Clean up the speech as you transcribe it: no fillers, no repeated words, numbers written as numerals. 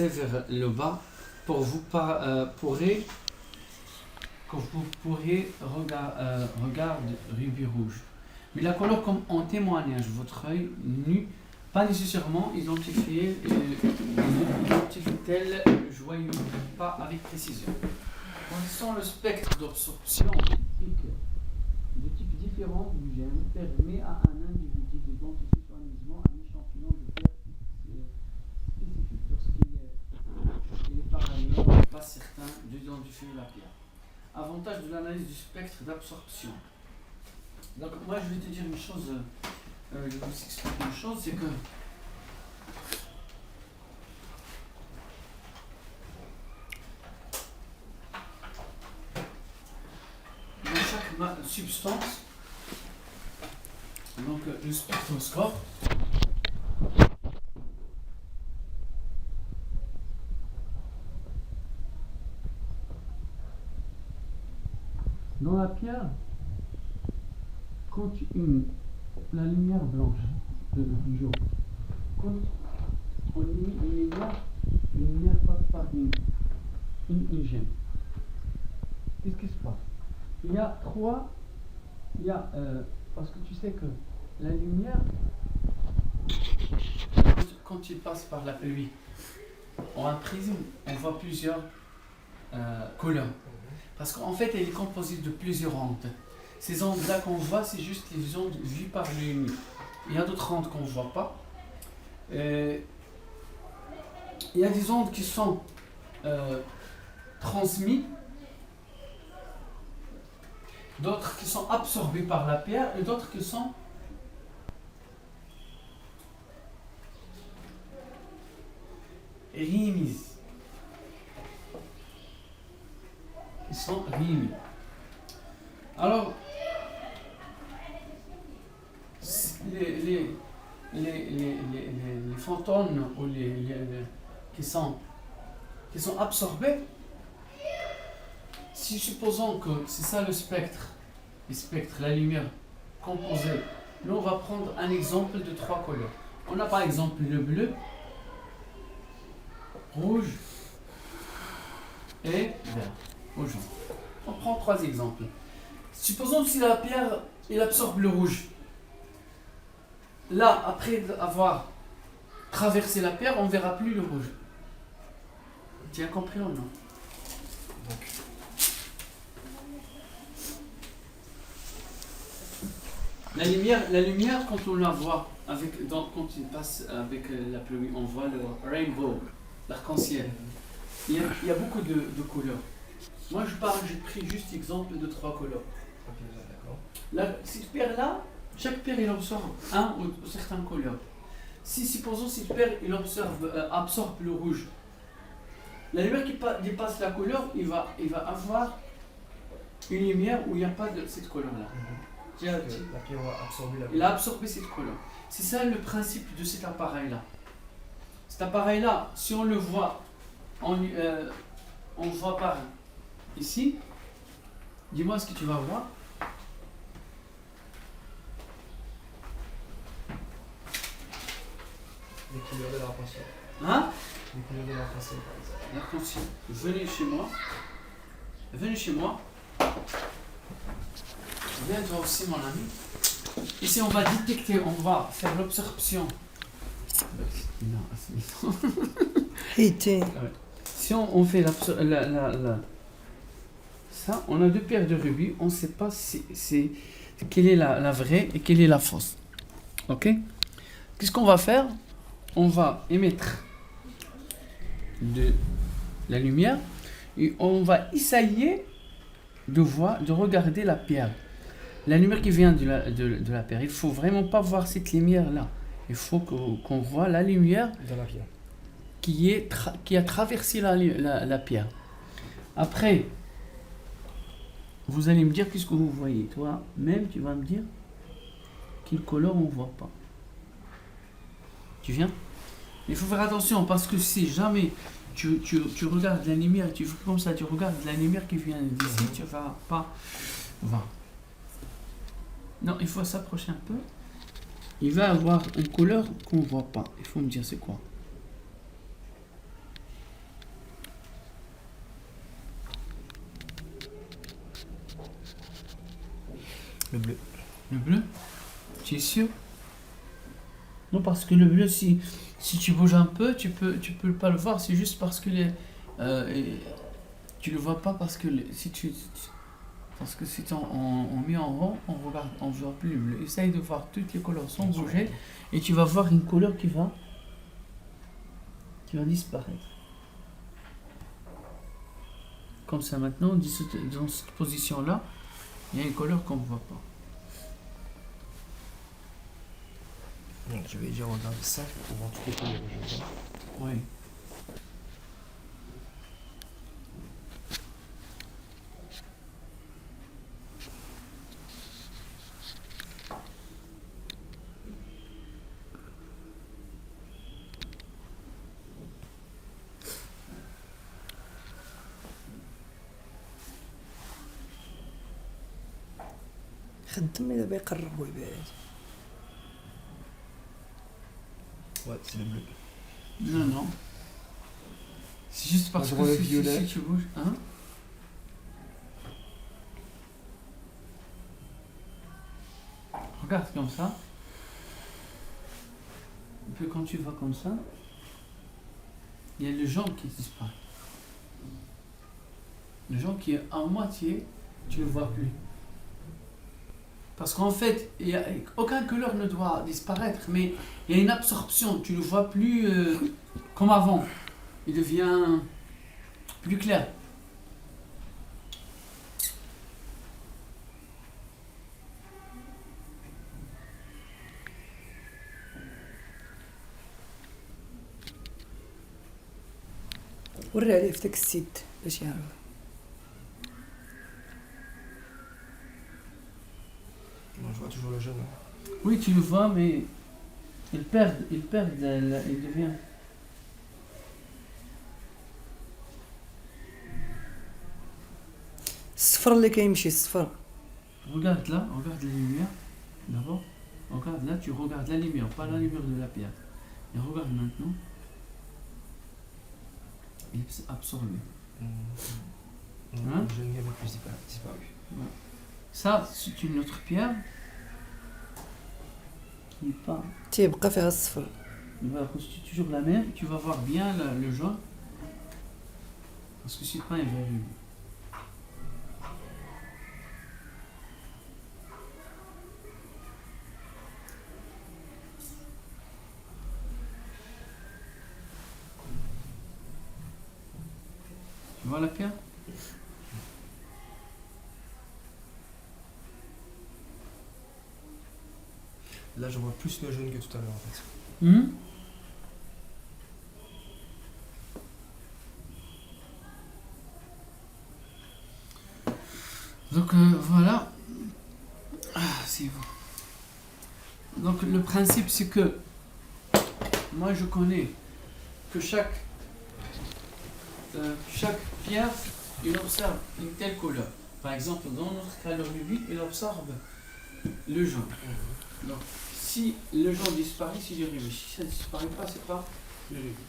vers le bas pour vous pourrez regarder rubis rouge. Mais la couleur comme en témoignage, votre œil nu, pas nécessairement identifié tel joyeux, pas avec précision. Connaissant le spectre d'absorption de types différents du gène permet à un individu d'identifier soigneusement un échantillon de pierre spécifique lorsqu'il est par ailleurs pas certain d'identifier la pierre. Avantage de l'analyse du spectre d'absorption. Donc moi je vais te dire une chose, je vais vous expliquer une chose, c'est que dans chaque substance, donc le spectroscope, dans la pierre, quand la lumière blanche du jour, quand on émet une lumière passe par une gemme. Qu'est-ce qui se passe? Parce que tu sais que la lumière, quand il passe par la pluie, en un prisme, on voit plusieurs couleurs. Parce qu'en fait, elle est composée de plusieurs ondes. Ces ondes-là qu'on voit, c'est juste les ondes vues par l'œil. Il y a d'autres ondes qu'on ne voit pas. Il y a des ondes qui sont transmises, d'autres qui sont absorbées par la pierre et d'autres qui sont réémises. Alors, les photons ou qui sont absorbés, si supposons que c'est ça le spectre, la lumière composée, nous on va prendre un exemple de 3 couleurs. On a par exemple le bleu, rouge et vert. On prend 3 exemples. Supposons que si la pierre il absorbe le rouge, là après avoir traversé la pierre, on ne verra plus le rouge. Tu as compris ou non? La lumière, quand on la voit, quand il passe avec la pluie, on voit le rainbow, l'arc-en-ciel. Il y a beaucoup de couleurs. Moi j'ai pris juste l'exemple de 3 couleurs. Cette pierre-là, chaque pierre il absorbe un ou certaines couleurs. Si supposons cette pierre il absorbe le rouge, la lumière qui dépasse la couleur, il va avoir une lumière où il n'y a pas de cette couleur-là. La pierre va absorber la couleur. Il a absorbé cette couleur. C'est ça le principe de cet appareil-là. Cet appareil-là, si on le voit, on voit par ici. Dis-moi ce que tu vas voir. Les couleurs de l'arc-en-ciel. Hein? Les couleurs de l'arc-en-ciel, par exemple. L'arc-en-ciel. Venez chez moi. Viens toi aussi mon ami. Ici on va détecter, on va faire l'absorption. Si on fait ça, on a 2 paires de rubis, on ne sait pas quelle est la vraie et quelle est la fausse. Ok? Qu'est-ce qu'on va faire? On va émettre de la lumière et on va essayer de regarder la pierre. La lumière qui vient de la pierre, il ne faut vraiment pas voir cette lumière-là. Il faut qu'on voit la lumière dans la pierre qui a traversé la pierre. Après, vous allez me dire qu'est-ce que vous voyez. Toi, même, tu vas me dire quelle couleur on ne voit pas. Tu viens? Il faut faire attention parce que si jamais tu regardes la lumière, tu fais comme ça, tu regardes la lumière qui vient d'ici, tu ne vas pas voir. Non, il faut s'approcher un peu. Il va avoir une couleur qu'on ne voit pas. Il faut me dire c'est quoi. Le bleu. Le bleu? Tu es sûr? Non, parce que le bleu, si tu bouges un peu, tu peux pas le voir. C'est juste parce que tu le vois pas parce que parce que si on met en rond, on voit plus le bleu. Essaye de voir toutes les couleurs sans bouger et tu vas voir une couleur qui va disparaître. Comme ça maintenant, dans cette position-là, il y a une couleur qu'on ne voit pas. Donc, je vais déjà regarder ça pour voir toutes les couleurs que je vois. Oui. خدم دابا يقرب ويبعد. Ouais, c'est le bleu. Non, non. C'est juste parce Je que vois le si violet. tu bouges. Hein? Regarde comme ça. Et puis quand tu vas comme ça, il y a le jaune qui disparaît. Le jaune qui est à moitié, tu ne le vois plus. Parce qu'en fait, aucune couleur ne doit disparaître, mais il y a une absorption. Tu ne le vois plus comme avant. Il devient plus clair. وري عليه في داك السيد باش يعرف. Moi, je vois toujours le jaune. Oui, tu le vois, mais il devient. الصفر اللي كيمشي الصفر. Regarde là, regarde la lumière. D'abord, regarde là, tu regardes la lumière, pas la lumière de la pierre. Et regarde maintenant. Il est absorbé. Hein? Le jaune avait plus disparu. Ça, c'est une autre pierre qui n'est pas. تيبقى فيها الصفر. Il va constituer toujours la même. Tu vas voir bien le jaune. Parce que c'est pas un verre. Tu vois la pierre? Là, je vois plus le jaune que tout à l'heure en fait. Donc voilà. Ah, c'est bon. Donc le principe c'est que moi je connais que chaque pierre il observe une telle couleur. Par exemple dans notre cas le rubis il observe le jaune. Donc si le jaune disparaît c'est du rubis. Si ça ne disparaît pas c'est pas le rubis.